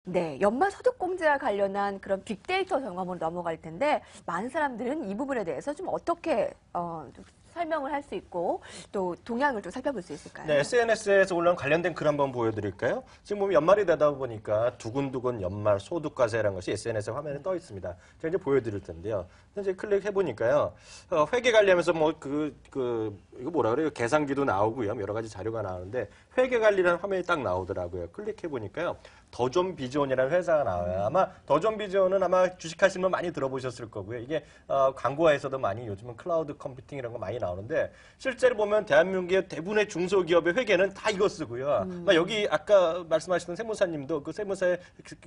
네, 연말소득공제와 관련한 그런 빅데이터 경험으로 넘어갈 텐데 많은 사람들은 이 부분에 대해서 좀 어떻게 좀 설명을 할 수 있고 또 동향을 좀 살펴볼 수 있을까요? 네, SNS에서 올라온 관련된 글 한번 보여드릴까요? 지금 보면 연말이 되다 보니까 두근두근 연말 소득과세라는 것이 SNS 화면에 떠 있습니다. 제가 이제 보여드릴 텐데요. 이제 클릭해 보니까요, 회계 관리하면서 이거 뭐라 그래요? 계산기도 나오고요, 여러 가지 자료가 나오는데 회계 관리라는 화면이 딱 나오더라고요. 클릭해 보니까요, 더존 비전이라는 회사가 나와요. 아마 더존 비전은 아마 주식하시는 분 많이 들어보셨을 거고요. 이게 광고에서도 많이 요즘은 클라우드 컴퓨팅 이런 거 많이 나오는데 실제로 보면 대한민국의 대부분의 중소기업의 회계는 다 이거 쓰고요. 여기 아까 말씀하셨던 세무사님도 그 세무사의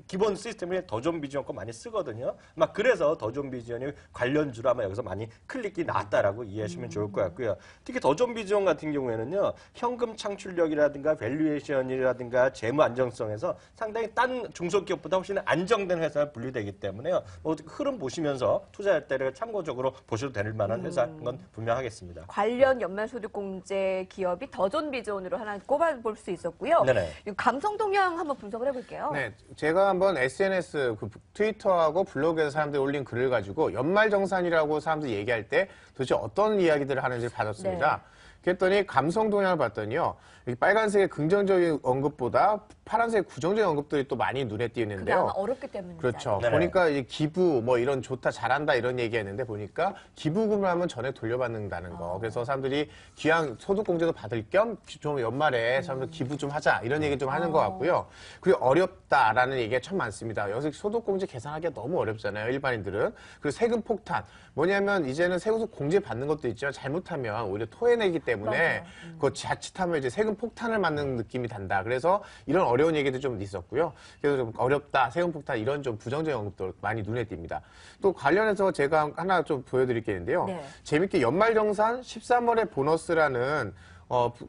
기본 시스템에 더존 비전 거 많이 쓰거든요. 그래서 더존 비전이 관련주로 아마 여기서 많이 클릭이 났다라고 이해하시면 좋을 것 같고요. 특히 더존 비전 같은 경우에는요, 현금 창출력이라든가 밸류에이션이라든가 재무 안정성에서 상당히 딴 중소기업보다 훨씬 안정된 회사에 분류되기 때문에요. 흐름 보시면서 투자할 때를 참고적으로 보셔도 될 만한 회사인 건 분명하겠습니다. 관련 연말소득공제 기업이 더존 비전으로 하나 꼽아볼 수 있었고요. 네네. 감성 동향 한번 분석을 해볼게요. 네, 제가 한번 SNS, 트위터하고 블로그에서 사람들이 올린 글을 가지고 연말정산이라고 사람들이 얘기할 때 도대체 어떤 이야기들을 하는지 받았습니다. 네. 그랬더니 감성 동향을 봤더니요, 빨간색의 긍정적인 언급보다 파란색의 부정적인 언급들이 또 많이 눈에 그게 띄는데요. 아마 어렵기 때문이죠. 그렇죠. 네네. 보니까 이제 기부, 이런 좋다, 잘한다 이런 얘기했는데 보니까 기부금을 하면 전액 돌려받는다는 거. 그래서 사람들이 기왕 소득공제도 받을 겸 좀 연말에 사람들 기부 좀 하자 이런 얘기 좀 하는 것 같고요. 그리고 어렵다라는 얘기가 참 많습니다. 여기서 소득공제 계산하기가 너무 어렵잖아요, 일반인들은. 그리고 세금 폭탄. 뭐냐면 이제는 세금공제 받는 것도 있지만 잘못하면 오히려 토해내기 때문에 그 자칫하면 이제 세금 폭탄을 맞는 느낌이 단다. 그래서 이런 어려운 얘기도 좀 있었고요. 그래서 좀 어렵다, 세금 폭탄 이런 좀 부정적인 언급도 많이 눈에 띕니다. 또 관련해서 제가 하나 좀 보여드릴 게 있는데요. 네. 재밌게 연말정산 13월의 보너스라는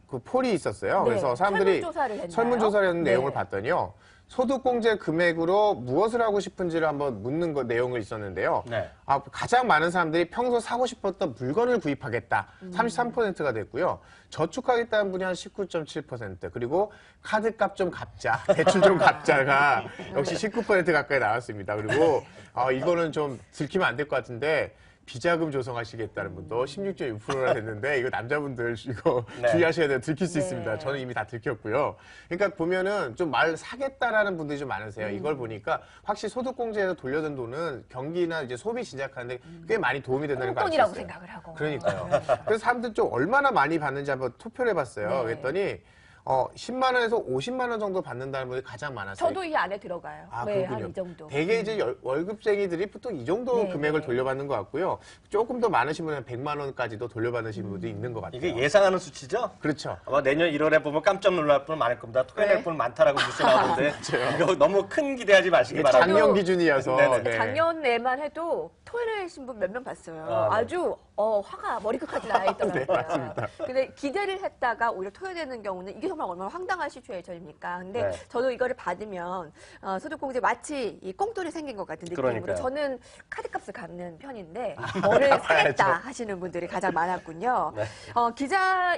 그 폴이 있었어요. 네. 그래서 사람들이 설문조사를 했나요? 설문조사를 했는 네. 내용을 봤더니요. 소득공제 금액으로 무엇을 하고 싶은지를 한번 묻는 내용을 있었는데요. 네. 가장 많은 사람들이 평소 사고 싶었던 물건을 구입하겠다. 33%가 됐고요. 저축하겠다는 분이 한 19.7%. 그리고 카드값 좀 갚자. 대출 좀 갚자가 역시 19% 가까이 나왔습니다. 그리고 이거는 좀 들키면 안 될 것 같은데 비자금 조성하시겠다는 분도 16.6%나 됐는데 이거 남자분들 이거 네. 주의하셔야 돼요. 들킬 수 네. 있습니다. 저는 이미 다 들켰고요. 그러니까 보면은 좀 말 사겠다라는 분들이 좀 많으세요. 이걸 보니까 확실히 소득공제에서 돌려든 돈은 경기나 이제 소비 진작하는데 꽤 많이 도움이 된다는 걸 알 수 있어요. 똥돈이라고 생각을 하고. 그러니까요. 그래서 사람들 좀 얼마나 많이 받는지 한번 투표를 해봤어요. 네. 그랬더니 10만 원에서 50만 원 정도 받는다는 분이 가장 많았어요. 저도 이 안에 들어가요. 네, 한 이 정도. 대개 이제 월급쟁이들이 보통 이 정도 네, 금액을 네. 돌려받는 것 같고요. 조금 더 많으신 분은 100만 원까지도 돌려받으시는 분도 있는 것 같아요. 이게 예상하는 수치죠? 그렇죠. 아마 내년 1월에 보면 깜짝 놀랄 분 많을 겁니다. 토해낼 네. 분 많다라고 뉴스 나오는데 이거 너무 큰 기대하지 마시기 이게 바랍니다. 작년 기준이어서. 네네. 네. 작년에만 해도 토해내신 분 몇 명 봤어요. 아, 네. 아주 화가 머리끝까지 나와 있더라고요. 네, 맞습니다. 근데 기대를 했다가 오히려 토해내는 경우는 이게 정말 얼마나 황당한 시츄에이션입니까? 근데 네. 저도 이거를 받으면 소득공제 마치 이 꽁돈이 생긴 것 같은 느낌으로 그러니까요. 저는 카드값을 갚는 편인데 뭐를 사겠다 하시는 분들이 가장 많았군요. 네.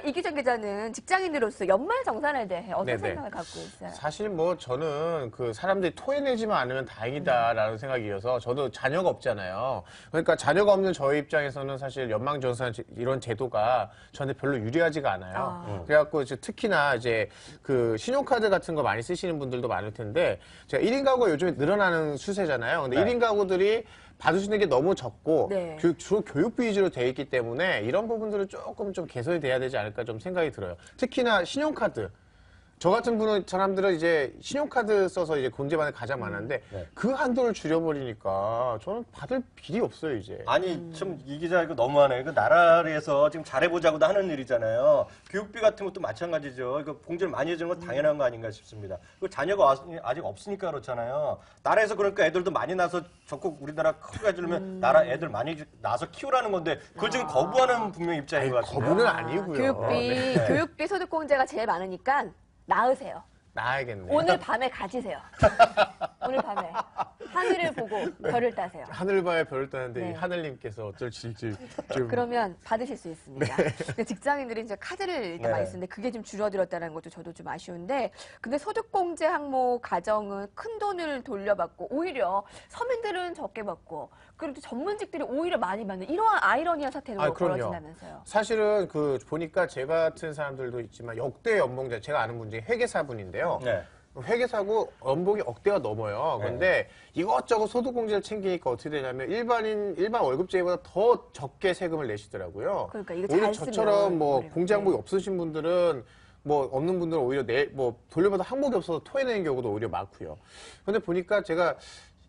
이기정 기자는 직장인으로서 연말 정산에 대해 어떤 네네. 생각을 갖고 있어요? 사실 저는 그 사람들이 토해내지만 않으면 다행이다라는 생각이어서 저도 자녀가 없잖아요. 그러니까 자녀가 없는 저희 입장에서는 사실 연방정산 이런 제도가 저한테 별로 유리하지가 않아요. 그래갖고 이제 특히나 이제 그 신용카드 같은 거 많이 쓰시는 분들도 많을 텐데 제가 1인 가구가 요즘에 늘어나는 추세잖아요. 근데 네. 1인 가구들이 받을 수 있는 게 너무 적고 네. 주로 교육비 위주로 돼 있기 때문에 이런 부분들은 조금 좀 개선이 돼야 되지 않을까 좀 생각이 들어요. 특히나 신용카드. 저 같은 사람들은 이제 신용카드 써서 이제 공제받는 게 가장 많은데 네. 그 한도를 줄여버리니까 저는 받을 길이 없어요, 이제. 아니, 참, 이 기자 이거 너무하네. 그 나라에서 지금 잘해보자고도 하는 일이잖아요. 교육비 같은 것도 마찬가지죠. 이거 공제를 많이 해주는 건 당연한 거 아닌가 싶습니다. 그 자녀가 아직 없으니까 그렇잖아요. 나라에서 그러니까 애들도 많이 낳아서 적극 우리나라 크게 해주려면 나라 애들 많이 낳아서 키우라는 건데 그걸 지금 거부하는 분명히 입장인 것 같습니다. 거부는 아니고요. 교육비 소득공제가 제일 많으니까 낳으세요. 나야겠네. 오늘 밤에 가지세요. 오늘 오늘 밤에 하늘을 보고 별을 따세요. 하늘 봐야 별을 따는데 네. 이 하늘님께서 어쩔지 좀 그러면 받으실 수 있습니다. 근데 직장인들이 이제 카드를 일단 네. 많이 쓰는데 그게 좀 줄어들었다는 것도 저도 좀 아쉬운데, 근데 소득공제 항목 가정은 큰 돈을 돌려받고 오히려 서민들은 적게 받고, 그리고 또 전문직들이 오히려 많이 받는 이러한 아이러니한 사태도 그럼요. 벌어진다면서요. 사실은 그 보니까 제 같은 사람들도 있지만 역대 연봉제 제가 아는 분 중에 회계사분인데요. 네. 회계사고 연봉이 억대가 넘어요. 그런데 이것저것 소득공제를 챙기니까 어떻게 되냐면 일반 월급제보다 더 적게 세금을 내시더라고요. 그러니까 이거 오히려 잘 저처럼 쓰면 뭐 그래요. 공제 항목이 없으신 분들은 뭐 없는 분들은 오히려 돌려받아 항목이 없어서 토해내는 경우도 오히려 많고요. 근데 보니까 제가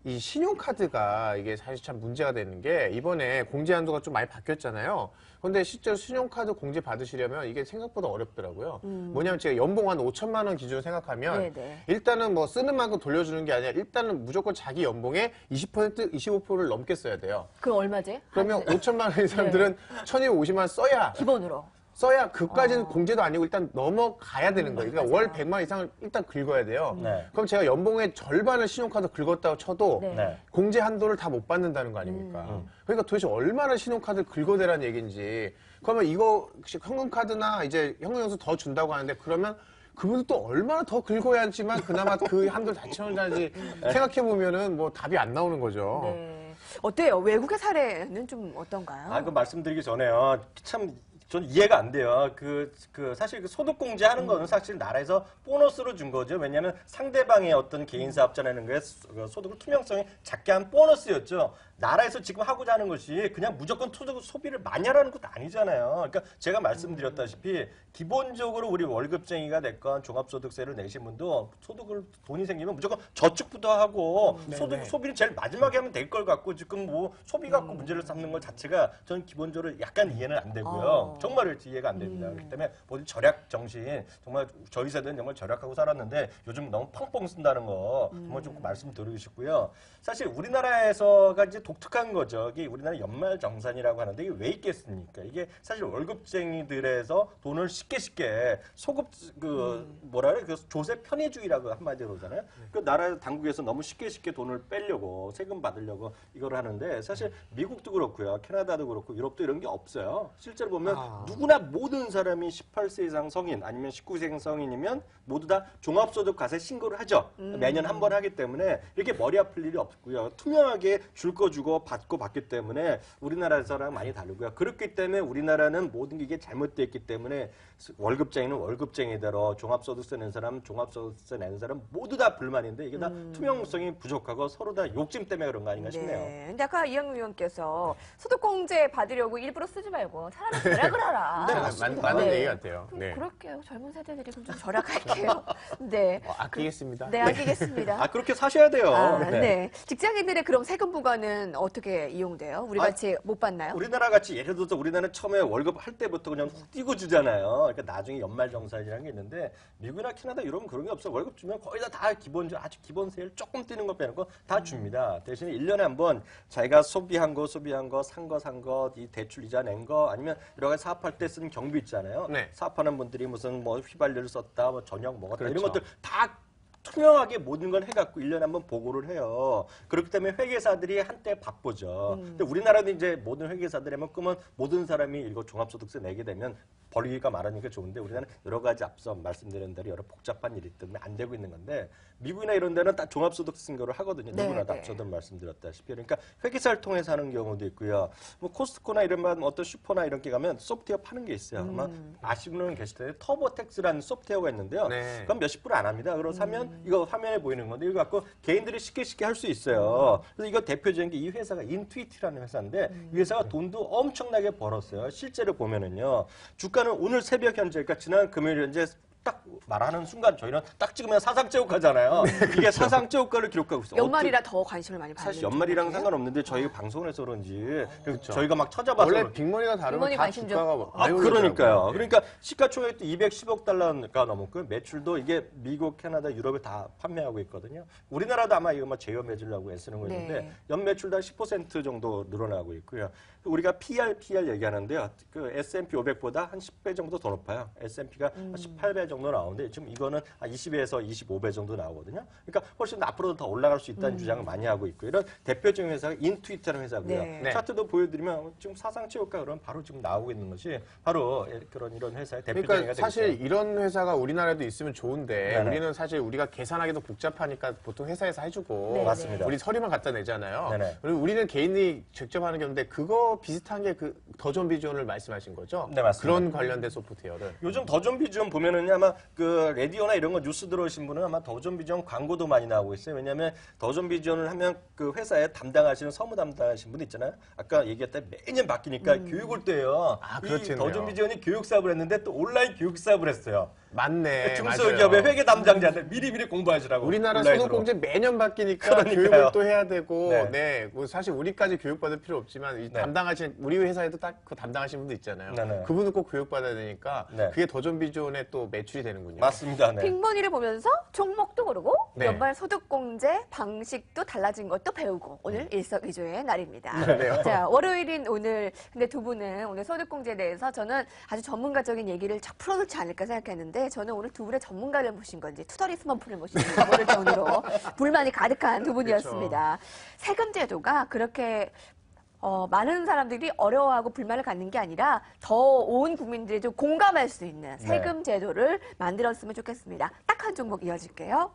이 신용카드가 이게 사실 참 문제가 되는 게 이번에 공제 한도가 좀 많이 바뀌었잖아요. 근데 실제로 신용카드 공제 받으시려면 이게 생각보다 어렵더라고요. 뭐냐면 제가 연봉 한 5천만 원 기준으로 생각하면 네네. 일단은 뭐 쓰는 만큼 돌려주는 게 아니라 일단은 무조건 자기 연봉의 20%, 25%를 넘게 써야 돼요. 그럼 얼마지? 그러면 5천만 원인 사람들은 1,250만 원 써야 그까지는 공제도 아니고 일단 넘어가야 되는 거예요. 그러니까 월 100만 원 이상을 일단 긁어야 돼요. 네. 그럼 제가 연봉의 절반을 신용카드 긁었다고 쳐도 네. 네. 공제 한도를 다 못 받는다는 거 아닙니까? 그러니까 도대체 얼마나 신용카드 긁어대라는 얘기인지. 그러면 이거 현금카드나 이제 현금영수 더 준다고 하는데 그러면 그분도 또 얼마나 더 긁어야지만 그나마 그 한도를 다 채워야지 생각해보면은 뭐 답이 안 나오는 거죠. 네. 어때요? 외국의 사례는 좀 어떤가요? 그 말씀드리기 전에요. 참, 전 이해가 안 돼요. 사실 그 소득공제 하는 거는 사실 나라에서 보너스로 준 거죠. 왜냐하면 상대방의 어떤 개인 사업자라는 거에 소득을 투명성이 작게 한 보너스였죠. 나라에서 지금 하고자 하는 것이 그냥 무조건 소비를 많이 하라는 것도 아니잖아요. 그러니까 제가 말씀드렸다시피 기본적으로 우리 월급쟁이가 됐건 종합소득세를 내신 분도 돈이 생기면 무조건 저축부터 하고 소비는 제일 마지막에 하면 될 걸 갖고 지금 뭐 소비 갖고 문제를 삼는 것 자체가 저는 기본적으로 약간 이해는 안 되고요. 정말 이해가 안 됩니다. 그렇기 때문에 모든 절약 정신, 정말 저희 세대는 정말 절약하고 살았는데 요즘 너무 펑펑 쓴다는 거 정말 좀 말씀드리고 싶고요. 사실 우리나라에서가 이제 독특한 거죠. 이게 우리나라 연말정산이라고 하는데 이게 왜 있겠습니까? 이게 사실 월급쟁이들에서 돈을 쉽게 소급 조세 편의주의라고 한마디로 하잖아요. 그 나라 당국에서 너무 쉽게 돈을 빼려고 세금 받으려고 이걸 하는데 사실 미국도 그렇고요. 캐나다도 그렇고 유럽도 이런 게 없어요. 실제로 보면 누구나 모든 사람이 18세 이상 성인 아니면 19세 이상 성인이면 모두 다 종합소득과세 신고를 하죠. 매년 한 번 하기 때문에 이렇게 머리 아플 일이 없고요. 투명하게 줄 거 주고 받고 받기 때문에 우리나라에서랑 많이 다르고요. 그렇기 때문에 우리나라는 모든 게 이게 잘못되어 있기 때문에 월급쟁이는 월급쟁이대로 종합소득세 낸 사람, 종합소득세 내는 사람 모두 다 불만인데 이게 다 투명성이 부족하고 서로 다 욕심 때문에 그런 거 아닌가 싶네요. 네. 근데 아까 이영우 의원께서 소득공제 받으려고 일부러 쓰지 말고 차라리 절약을 하라. 맞는 네. 얘기 같아요. 네. 그럴게요. 젊은 세대들이 그럼 좀 절약할게요. 네. 아끼겠습니다. 네, 아끼겠습니다. 그렇게 사셔야 돼요. 네. 직장인들의 그럼 세금 부과는 어떻게 이용돼요? 우리 같이 못 받나요? 우리나라 같이 예를 들어서 우리나라는 처음에 월급 할 때부터 그냥 훅 띄고 주잖아요. 그러니까 나중에 연말정산이라는 게 있는데 미국이나 캐나다 유럽은 그런 게 없어. 월급 주면 거의 다 기본적으로 아주 기본 세율 조금 띄는 거 빼는 거 다 줍니다. 대신에 1년에 한 번 자기가 소비한 거, 산 거, 이 대출 이자 낸 거 아니면 여러 가지 사업할 때 쓰는 경비 있잖아요. 네. 사업하는 분들이 무슨 뭐 휘발유를 썼다, 뭐 저녁 먹었다 이런 그렇죠. 것들 다 투명하게 모든 걸 해갖고 1년에 한 번 보고를 해요. 그렇기 때문에 회계사들이 한때 바쁘죠. 근데 우리나라는 이제 모든 회계사들이 하면 끄면 모든 사람이 이거 종합소득세 내게 되면 벌이가 많으니까 좋은데 우리나라는 여러 가지 앞서 말씀드린 대로 여러 복잡한 일이 때문에 안 되고 있는 건데 미국이나 이런 데는 다 종합소득세 신고를 하거든요. 네, 누구나 다 네. 저도 말씀드렸다시피. 그러니까 회계사를 통해서 하는 경우도 있고요. 뭐 코스트코나 이런 어떤 슈퍼나 이런 게 가면 소프트웨어 파는 게 있어요. 아마 아시는 분 계실 텐데 터보텍스라는 소프트웨어가 있는데요. 네. 그럼 몇십 불 안 합니다. 그리고 사면 이거 화면에 보이는 건데 이거 갖고 개인들이 쉽게 할 수 있어요. 그래서 이거 대표적인 게 이 회사가 인투이티라는 회사인데 이 회사가 돈도 엄청나게 벌었어요. 실제로 보면은요. 주가는 오늘 새벽 현재 그러니까 지난 금요일 현재 딱 말하는 순간 저희는 딱 찍으면 사상제고가잖아요. 이게 사상제고가를 기록하고 있어요. 연말이라 더 관심을 많이 받는 사실 연말이랑 상관없는데 저희가 방송을 해서 그런지 저희가 막 찾아봐서 원래 빅머니가 다르면 빅머니 다 관심 좀- 주가가 많이 그러니까요. 오르더라고요. 그러니까 시가총액도 210억 달러가 넘었고요. 매출도 이게 미국, 캐나다, 유럽에 다 판매하고 있거든요. 우리나라도 아마 이거 뭐 제휴 맺으려고 애쓰는 거 있는데 네. 연매출도 한 10% 정도 늘어나고 있고요. 우리가 PR 얘기하는데요. 그 S&P 500보다 한 10배 정도 더 높아요. S&P가 18배 18배 정도 나오는데 지금 이거는 20에서 25배 정도 나오거든요. 그러니까 훨씬 앞으로도 더 올라갈 수 있다는 주장을 많이 하고 있고 이런 대표적인 회사가 인투이트라는 회사고요. 네. 차트도 보여드리면 지금 사상체육가 그러면 바로 지금 나오고 있는 것이 바로 이런 회사의 대표적인 그러니까 회사가 사실 되겠죠. 이런 회사가 우리나라에도 있으면 좋은데 네네. 우리는 사실 우리가 계산하기도 복잡하니까 보통 회사에서 해주고 네, 맞습니다. 우리 서류만 갖다 내잖아요. 네네. 그리고 우리는 개인이 직접 하는 게 없는데 그거 비슷한 게 그 더존 비전을 말씀하신 거죠? 네, 맞습니다. 그런 관련된 소프트웨어를. 요즘 더존비전 보면은 아마 그 라디오나 이런 거 뉴스 들어오신 분은 아마 더존비전 광고도 많이 나오고 있어요. 왜냐하면 더존비전을 하면 그 회사에 담당하시는 서무 담당하시는 분 있잖아요. 아까 얘기했다 매년 바뀌니까 교육을 또 해요. 아, 이 그렇겠네요. 더존비전이 교육 사업을 했는데 또 온라인 교육 사업을 했어요. 맞네. 중소기업의 맞아요. 회계 담당자한테 미리미리 공부하시라고. 우리나라 온라인으로. 소득공제 매년 바뀌니까 그러니까요. 교육을 또 해야 되고, 네. 네. 뭐 사실 우리까지 교육받을 필요 없지만, 이 네. 담당하신, 우리 회사에도 딱 그 담당하신 분도 있잖아요. 네네. 그분은 꼭 교육받아야 되니까, 네. 그게 더존비존에 또 매출이 되는군요. 맞습니다. 네. 핑머니를 보면서 종목도 고르고 네. 연말 소득공제 방식도 달라진 것도 배우고 오늘 일석이조의 날입니다. 그러네요. 자, 월요일인 오늘 근데 두 분은 오늘 소득공제에 대해서 저는 아주 전문가적인 얘기를 쫙 풀어놓지 않을까 생각했는데 저는 오늘 두 분의 전문가를 모신 건지 투덜이 스머프를 모신 건지 모를 정도로 불만이 가득한 두 분이었습니다. 세금 제도가 그렇게 많은 사람들이 어려워하고 불만을 갖는 게 아니라 더 온 국민들이 좀 공감할 수 있는 세금 제도를 만들었으면 좋겠습니다. 딱 한 종목 이어질게요.